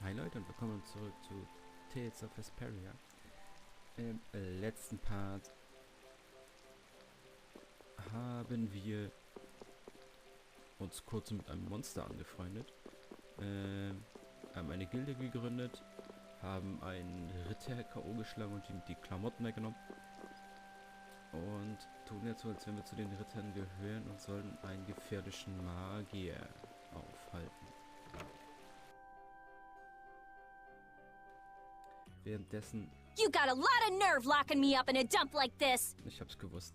Hi Leute und willkommen zurück zu Tales of Vesperia. Im letzten Part haben wir uns kurz mit einem Monster angefreundet, haben eine Gilde gegründet, haben einen Ritter K.O. geschlagen und ihm die Klamotten weggenommen und tun jetzt so, als wenn wir zu den Rittern gehören und sollen einen gefährlichen Magier aufhalten. Währenddessen... You got a lot of nerve locking me up in a dump like this! Ich hab's gewusst.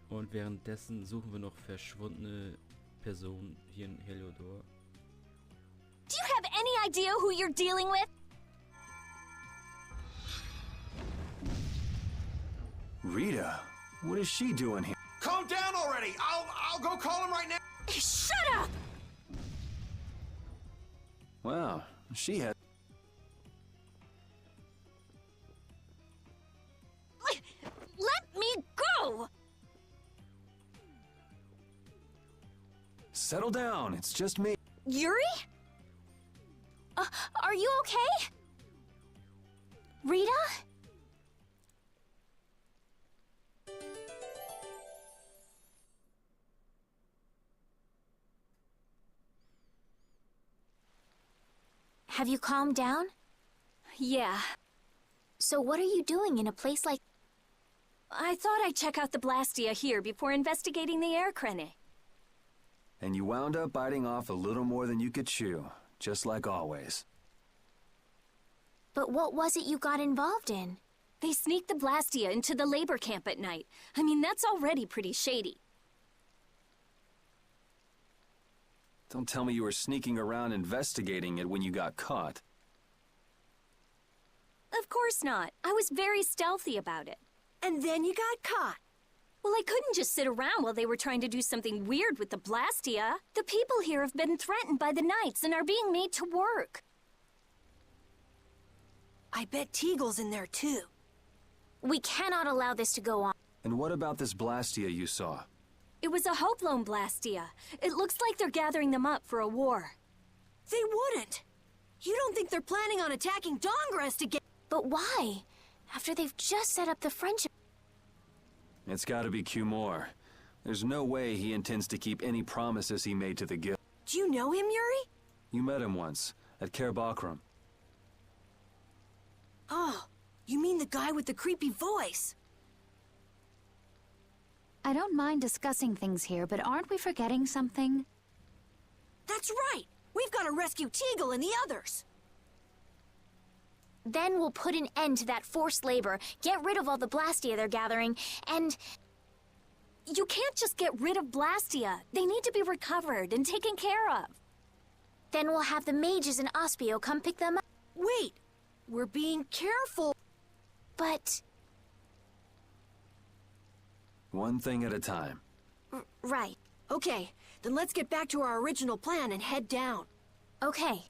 Und währenddessen suchen wir noch verschwundene Personen hier in Heliodor. Do you have any idea who you're dealing with? Rita, what is she doing here? Calm down already! I'll go call him right now! Shut up! Wow, she had... Let me go! Settle down, it's just me. Yuri? Are you okay? Rita? Have you calmed down? Yeah. So what are you doing in a place like... I thought I'd check out the Blastia here before investigating the air crane. And you wound up biting off a little more than you could chew, just like always. But what was it you got involved in? They sneaked the Blastia into the labor camp at night. I mean, that's already pretty shady. Don't tell me you were sneaking around investigating it when you got caught. Of course not. I was very stealthy about it. And then you got caught. Well, I couldn't just sit around while they were trying to do something weird with the Blastia. The people here have been threatened by the Knights and are being made to work. I bet Teagle's in there too. We cannot allow this to go on. And what about this Blastia you saw? It was a Hope Loan Blastia. It looks like they're gathering them up for a war. They wouldn't. You don't think they're planning on attacking Dongress again? But why? After they've just set up the friendship... It's gotta be Cumore. There's no way he intends to keep any promises he made to the guild. Do you know him, Yuri? You met him once, at Kerbakram. Oh, you mean the guy with the creepy voice? I don't mind discussing things here, but aren't we forgetting something? That's right! We've got to rescue Teagle and the others! Then we'll put an end to that forced labor, get rid of all the Blastia they're gathering, and... You can't just get rid of Blastia. They need to be recovered and taken care of. Then we'll have the mages and Ospio come pick them up. Wait! We're being careful! But... One thing at a time. Right. Okay, then let's get back to our original plan and head down. Okay.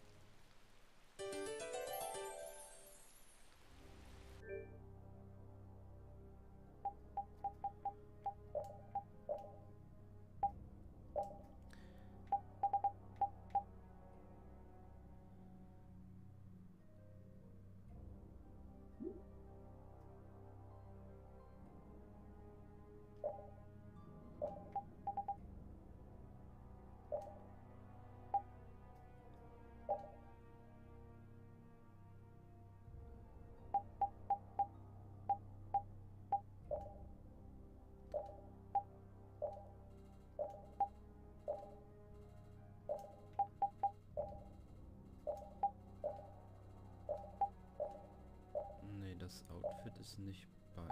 Nee, das Outfit ist nicht bei.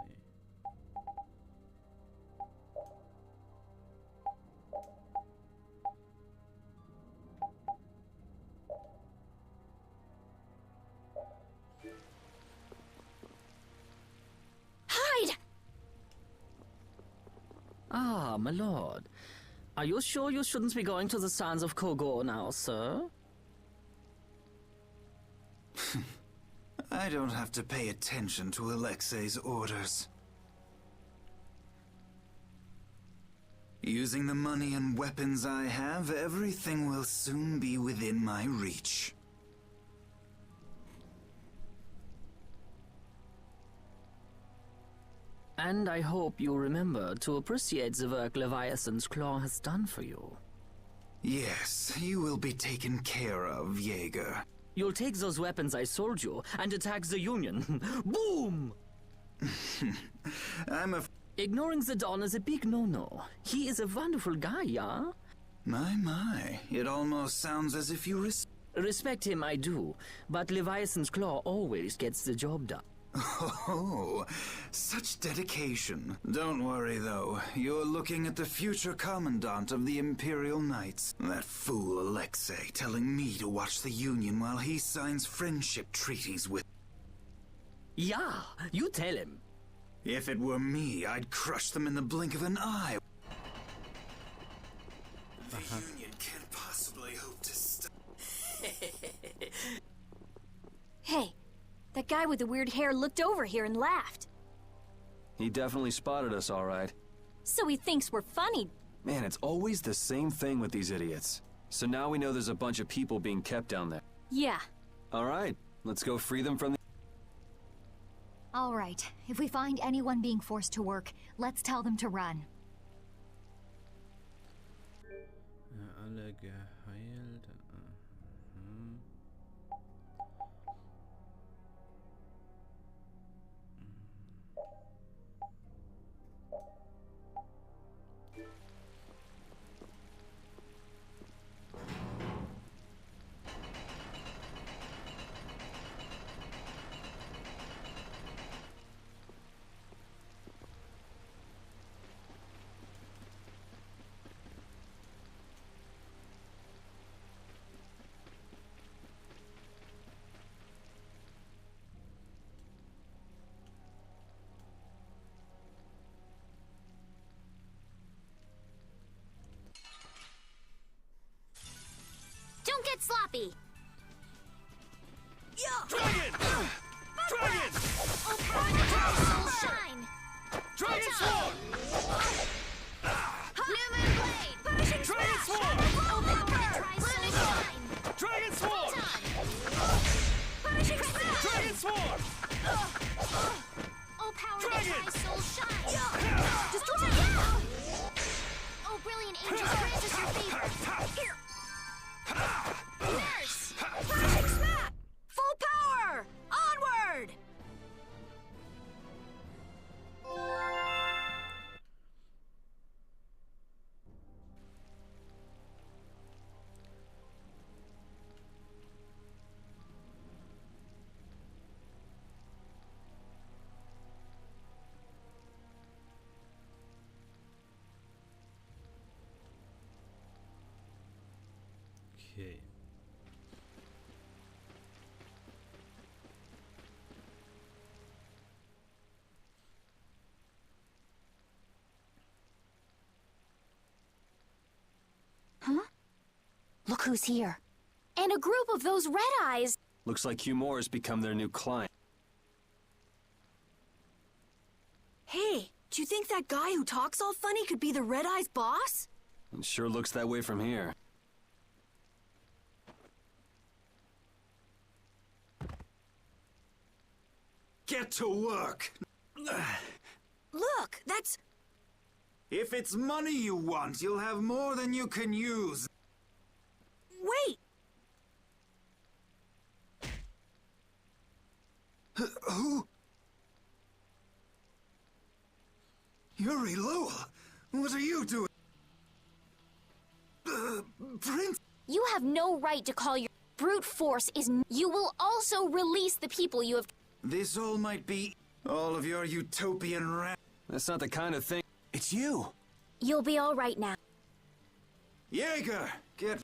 Hide! Ah, my lord. Are you sure you shouldn't be going to the Sands of Kogor now, sir? I don't have to pay attention to Alexei's orders. Using the money and weapons I have, everything will soon be within my reach. And I hope you remember to appreciate the work Leviathan's claw has done for you. Yes, you will be taken care of, Jaeger. You'll take those weapons I sold you and attack the Union. Boom! Ignoring the Don is a big no-no. He is a wonderful guy, yeah? My. It almost sounds as if you Respect him, I do. But Leviathan's claw always gets the job done. Oh, such dedication. Don't worry, though. You're looking at the future commandant of the Imperial Knights. That fool Alexei telling me to watch the Union while he signs friendship treaties with... Yeah, you tell him. If it were me, I'd crush them in the blink of an eye. The Union can't possibly hope to stop... Hey, that guy with the weird hair looked over here and laughed. He definitely spotted us, all right. So he thinks we're funny. Man, it's always the same thing with these idiots. So now we know there's a bunch of people being kept down there. Yeah. All right, let's go free them from the... All right, if we find anyone being forced to work, let's tell them to run. Alle geheilt. Don't get sloppy. Dragon! Dragon! Oh, power, shine. Dragon Sword! New moon blade. Pershing Dragon splash. Sword! Oh, power, shine. Dragon Sword! Pershing splash. Dragon Sword! Oh, power, Dragon! soul shine. Destroy. Oh, brilliant angels grant us your favor. Nurse! Pershing smack! Full power! Onward! Okay. Look who's here. And a group of those red eyes. Looks like Hugh Moore has become their new client. Hey, do you think that guy who talks all funny could be the Red Eye's boss? It sure looks that way from here. Get to work! Look, that's... If it's money you want, you'll have more than you can use. Wait! Who? Yuri Lowell? What are you doing? Prince? You have no right to call your brute force is. You will also release the people you have. This all might be all of your utopian That's not the kind of thing... It's you! You'll be all right now. Jaeger! Get...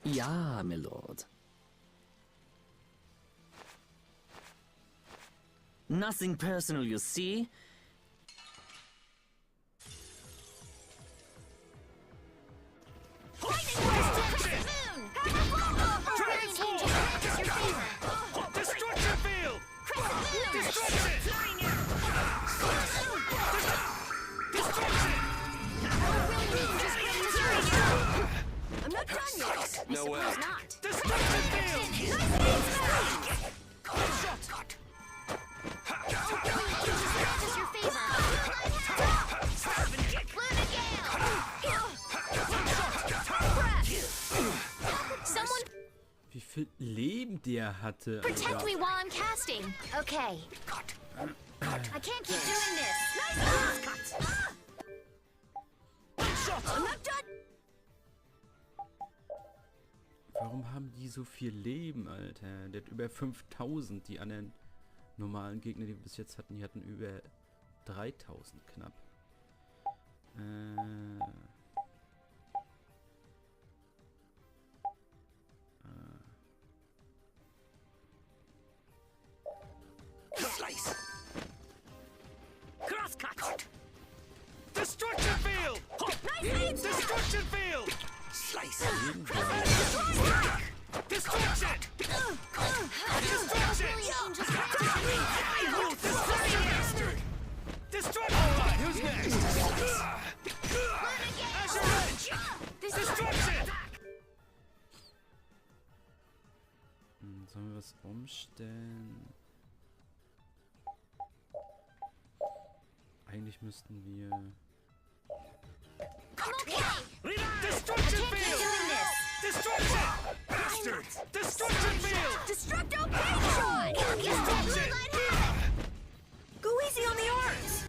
Ja, my lord. Nothing personal, you see? Destruction field! Destruction! I'm not done yet. No way. Not. Destruction field! Cut. viel Leben der hatte. Protect Alter. me while I'm casting. Okay. I can't keep doing this. I'm not done. Warum haben die so viel Leben, Alter? Der hat über 5000. Die anderen normalen Gegner, die wir bis jetzt hatten, die hatten über 3000 knapp. Slice. Crosscut. Destruction field. Nice. Destruction field. Slice. Destruction. Destruction. Destruction. All right, who's next? Azure Edge. Destruction. Sollen wir was umstellen? Eigentlich müssten wir... Destruction field. Destruction. Bastards. Destruction field. Destructo Patriot! Destruction. Go easy on the arms.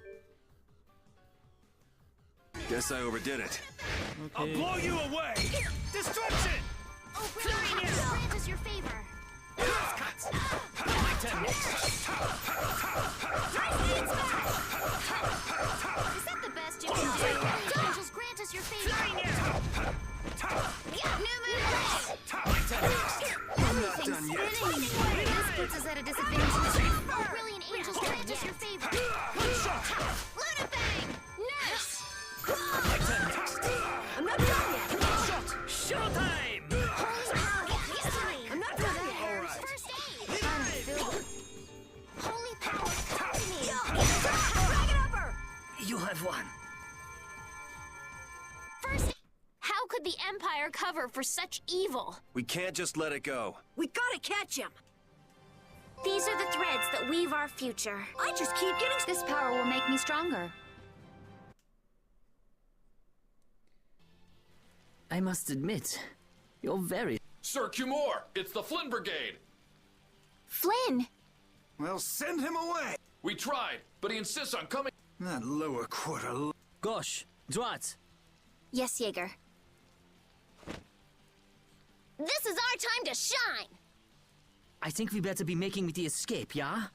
Guess I overdid it. I'll Okay. blow you away. Destruction. Grant us your favor. My techniques. Is that the best you can do? Angels, grant us your favor. New move. I'm not done yet. This puts us at a disadvantage. Brilliant angels, grant us your favor. Luna Bang! Nice! I'm not done yet. Showtime. I'm not done yet. First aid! I'm filled. Holy power, come to me! Drag it upper. You have won. First, how could the Empire cover for such evil? We can't just let it go. We gotta catch him. These are the threads that weave our future. I just keep getting... This power will make me stronger. I must admit, you're very... Sir Cumore, it's the Flynn Brigade. Flynn! Well, send him away! We tried, but he insists on coming. That lower quarter... Gosh, droit. Yes, Jaeger. This is our time to shine! I think we better be making the escape, yeah?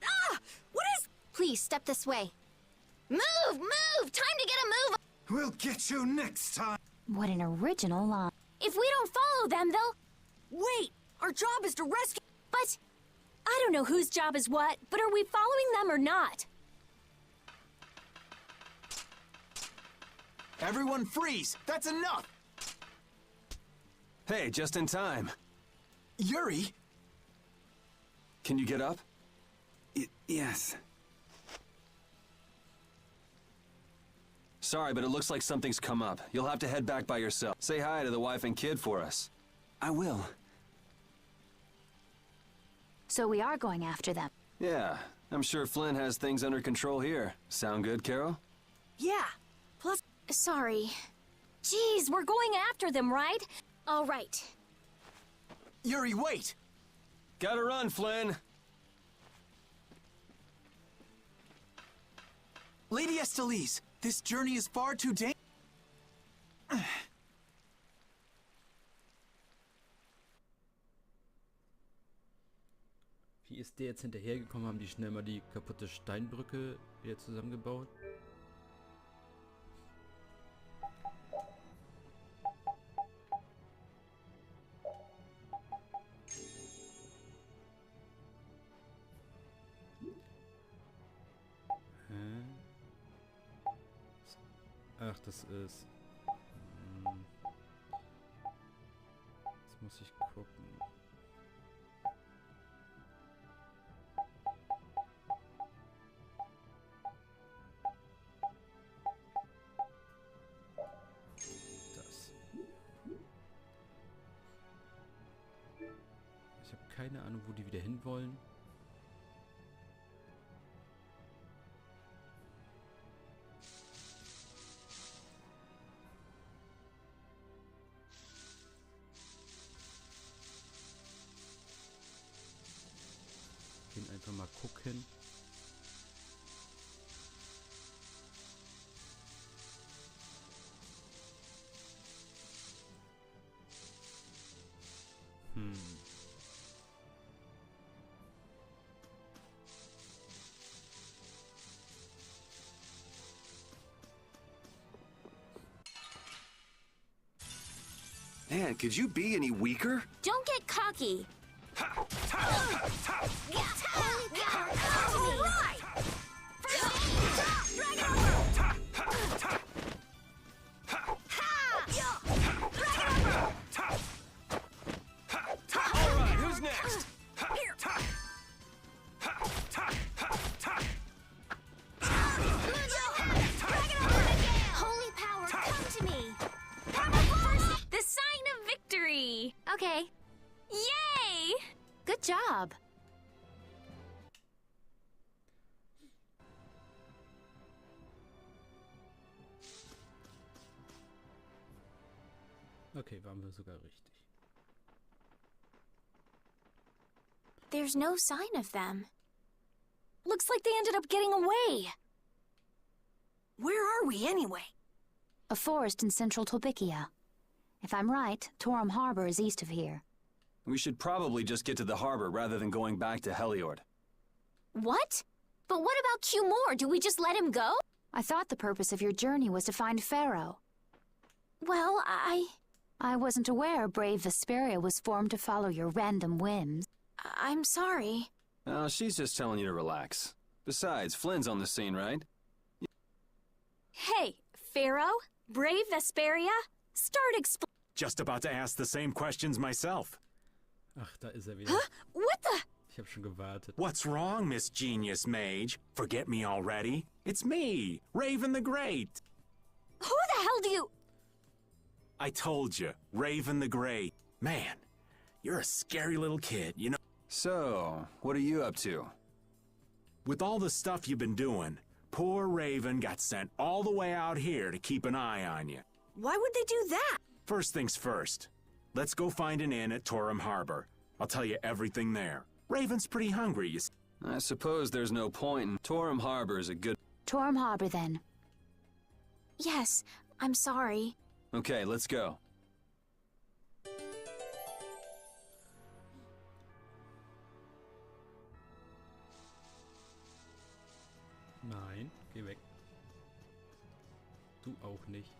Ah! What is... Please, step this way. Move! Move! Time to get a move! We'll get you next time! What an original line. If we don't follow them, they'll... Wait! Our job is to rescue... But... I don't know whose job is what, but are we following them or not? Everyone freeze! That's enough! Hey, just in time. Yuri! Can you get up? Yes. Sorry, but it looks like something's come up. You'll have to head back by yourself. Say hi to the wife and kid for us. I will. So we are going after them. Yeah, I'm sure Flynn has things under control here. Sound good, Carol? Yeah. Plus... Sorry. Jeez, we're going after them, right? All right. Yuri, wait! Gotta run, Flynn! Lady Estelise, this journey is far too dangerous. Wie ist der jetzt hinterhergekommen? Haben die schnell mal die kaputte Steinbrücke wieder zusammengebaut? Hä? Ach, das ist... Jetzt muss ich gucken. Das. Ich habe keine Ahnung, wo die wieder hinwollen. einfach mal gucken. Man, could you be any weaker? Don't get cocky. Alright, who's next? Holy power, come to me. The sign of victory. Okay. Yay! Good job. Okay, waren wir sogar richtig. There's no sign of them. Looks like they ended up getting away. Where are we anyway? A forest in central Tolbikia. If I'm right, Torum Harbor is east of here. We should probably just get to the harbor rather than going back to Heliord. What? But what about Q-More? Do we just let him go? I thought the purpose of your journey was to find Pharaoh. Well, I wasn't aware brave Vesperia was formed to follow your random whims. I'm sorry. Oh, she's just telling you to relax. Besides, Flynn's on the scene, right? Hey, Pharaoh? Brave Vesperia? Start explaining. Just about to ask the same questions myself. Ach, da ist er wieder. Huh? What the? Ich habe schon gewartet. What's wrong, Miss Genius Mage? Forget me already? It's me, Raven the Great. Who the hell do you... I told you, Raven the Great. Man, you're a scary little kid, you know. So, what are you up to? With all the stuff you've been doing, poor Raven got sent all the way out here to keep an eye on you. Why would they do that? First things first. Let's go find an inn at Torum Harbor. I'll tell you everything there. Raven's pretty hungry, you see. I suppose there's no point in... Torum Harbor is a good... Torum Harbor, then. Yes, I'm sorry. Okay, let's go. Nein, geh weg. Du auch nicht.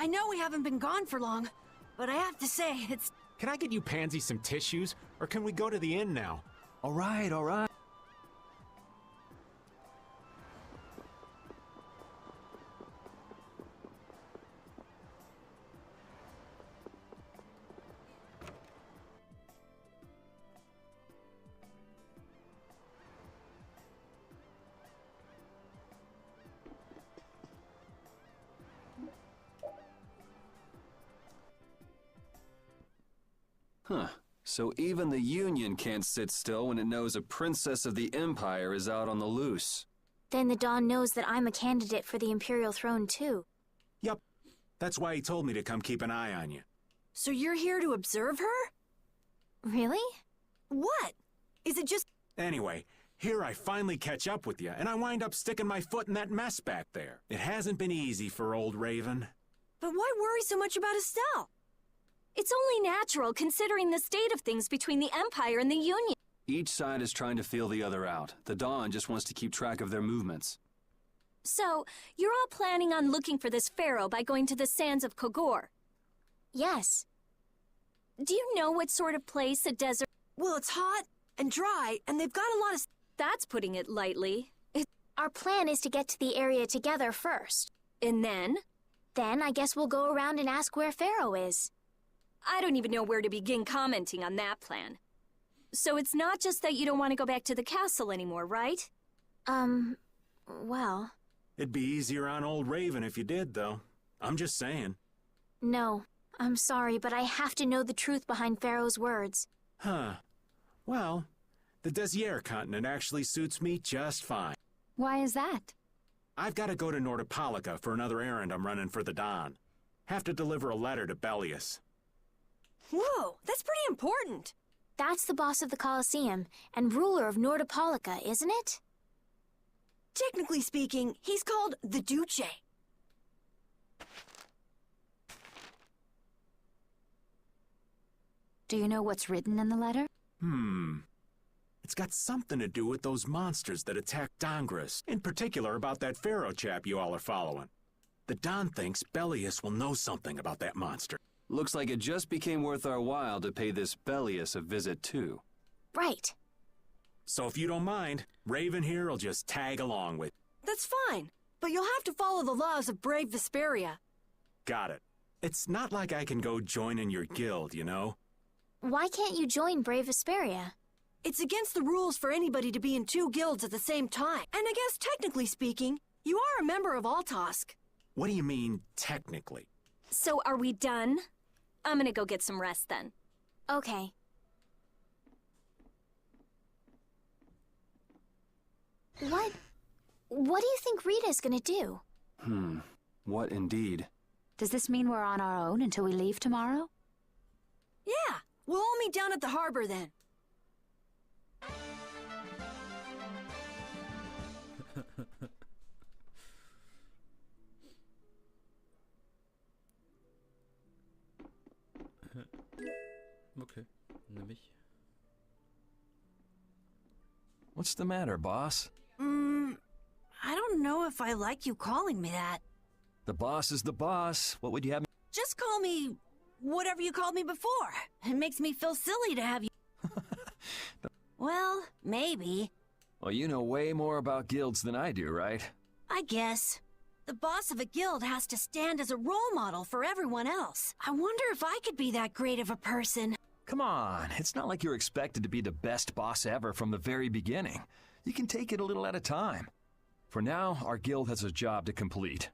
I know we haven't been gone for long, but I have to say, it's... Can I get you Pansy some tissues, or can we go to the inn now? All right, all right. Huh. So even the Union can't sit still when it knows a princess of the Empire is out on the loose. Then the Dawn knows that I'm a candidate for the Imperial throne, too. Yup. That's why he told me to come keep an eye on you. So you're here to observe her? Really? What? Is it just... Anyway, here I finally catch up with you, and I wind up sticking my foot in that mess back there. It hasn't been easy for old Raven. But why worry so much about Estelle? It's only natural, considering the state of things between the Empire and the Union. Each side is trying to feel the other out. The Dawn just wants to keep track of their movements. So, you're all planning on looking for this pharaoh by going to the sands of Kogor? Yes. Do you know what sort of place a desert... Well, it's hot and dry, and they've got a lot of... That's putting it lightly. Our plan is to get to the area together first. And then? Then I guess we'll go around and ask where Pharaoh is. I don't even know where to begin commenting on that plan. So it's not just that you don't want to go back to the castle anymore, right? Well... It'd be easier on old Raven if you did, though. I'm just saying. No, I'm sorry, but I have to know the truth behind Pharaoh's words. Huh. Well, the Desier continent actually suits me just fine. Why is that? I've got to go to Nordopolica for another errand I'm running for the Dawn. Have to deliver a letter to Bellius. Whoa, that's pretty important. That's the boss of the Colosseum and ruler of Nordopolica, isn't it? Technically speaking, he's called the Duce. Do you know what's written in the letter? It's got something to do with those monsters that attacked Dongris. In particular about that pharaoh chap you all are following. The Don thinks Bellius will know something about that monster. Looks like it just became worth our while to pay this Bellius a visit too. Right. So if you don't mind, Raven here will just tag along with. That's fine, but you'll have to follow the laws of brave Vesperia. Got it. It's not like I can go join in your guild, you know? Why can't you join Brave Vesperia? It's against the rules for anybody to be in 2 guilds at the same time. And I guess technically speaking, you are a member of Altosk. What do you mean, technically? So are we done? I'm gonna go get some rest then. Okay. What do you think Rita's gonna do? What indeed? Does this mean we're on our own until we leave tomorrow? Yeah, we'll all meet down at the harbor then. Okay, nämlich. What's the matter, boss? I don't know if I like you calling me that. The boss is the boss. What would you have me? Just call me whatever you called me before. It makes me feel silly to have you. Well, maybe. Well, you know way more about guilds than I do, right? I guess. The boss of a guild has to stand as a role model for everyone else. I wonder if I could be that great of a person. Come on, it's not like you're expected to be the best boss ever from the very beginning. You can take it a little at a time. For now, our guild has a job to complete.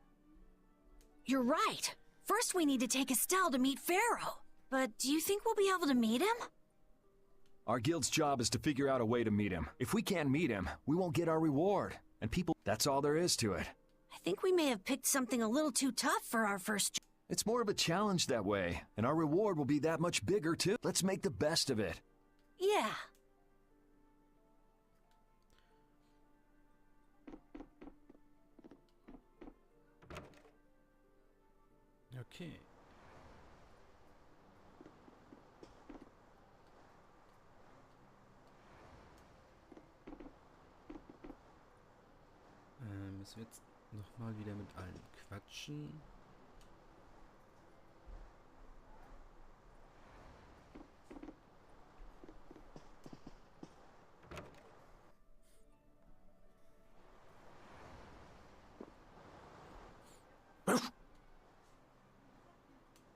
You're right. First we need to take Estelle to meet Pharaoh. But do you think we'll be able to meet him? Our guild's job is to figure out a way to meet him. If we can't meet him, we won't get our reward. And people, that's all there is to it. I think we may have picked something a little too tough for our first job. It's more of a challenge that way, and our reward will be that much bigger too. Let's make the best of it. Yeah. Okay. Müssen wir jetzt nochmal wieder mit allen quatschen.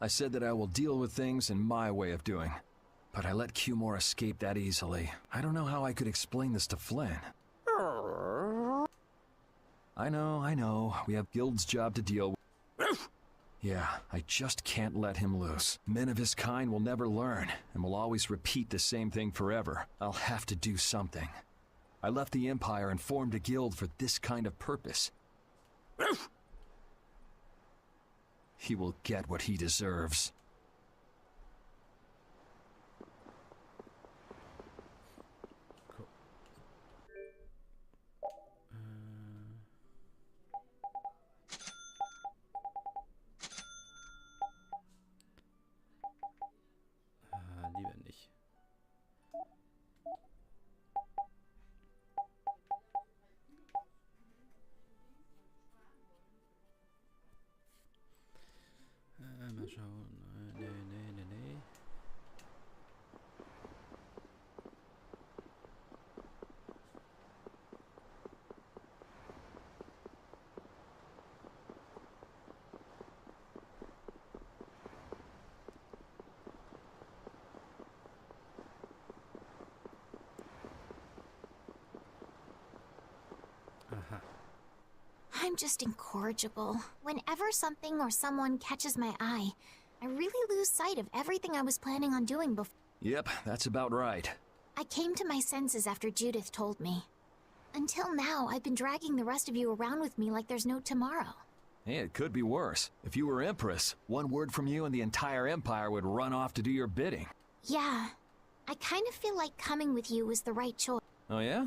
I said that I will deal with things in my way of doing, but I let Cumore escape that easily. I don't know how I could explain this to Flynn. I know, we have Guild's job to deal with. Yeah, I just can't let him loose. Men of his kind will never learn, and will always repeat the same thing forever. I'll have to do something. I left the Empire and formed a guild for this kind of purpose. He will get what he deserves. Cool. Lieber nicht. Mal schauen. Nee. Aha. I'm just incorrigible. Whenever something or someone catches my eye, I really lose sight of everything I was planning on doing before. Yep, that's about right. I came to my senses after Judith told me. Until now, I've been dragging the rest of you around with me like there's no tomorrow. Hey, it could be worse. If you were Empress, one word from you and the entire Empire would run off to do your bidding. Yeah, I kind of feel like coming with you was the right choice. Oh yeah?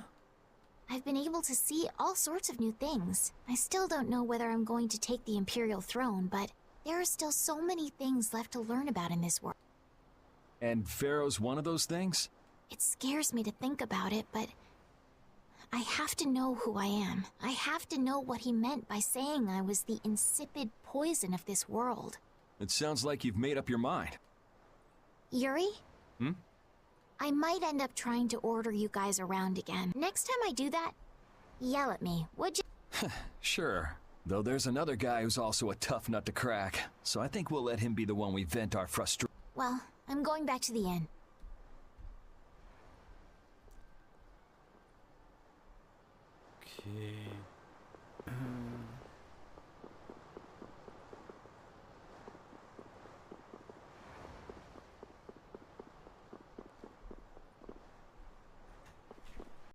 I've been able to see all sorts of new things. I still don't know whether I'm going to take the Imperial throne, but there are still so many things left to learn about in this world. And Pharaoh's one of those things? It scares me to think about it, but I have to know who I am. I have to know what he meant by saying I was the insipid poison of this world. It sounds like you've made up your mind. Yuri? Hmm? I might end up trying to order you guys around again. Next time I do that, yell at me, would you? Sure. Though there's another guy who's also a tough nut to crack, so I think we'll let him be the one we vent our frustration. Well, I'm going back to the inn. Okay.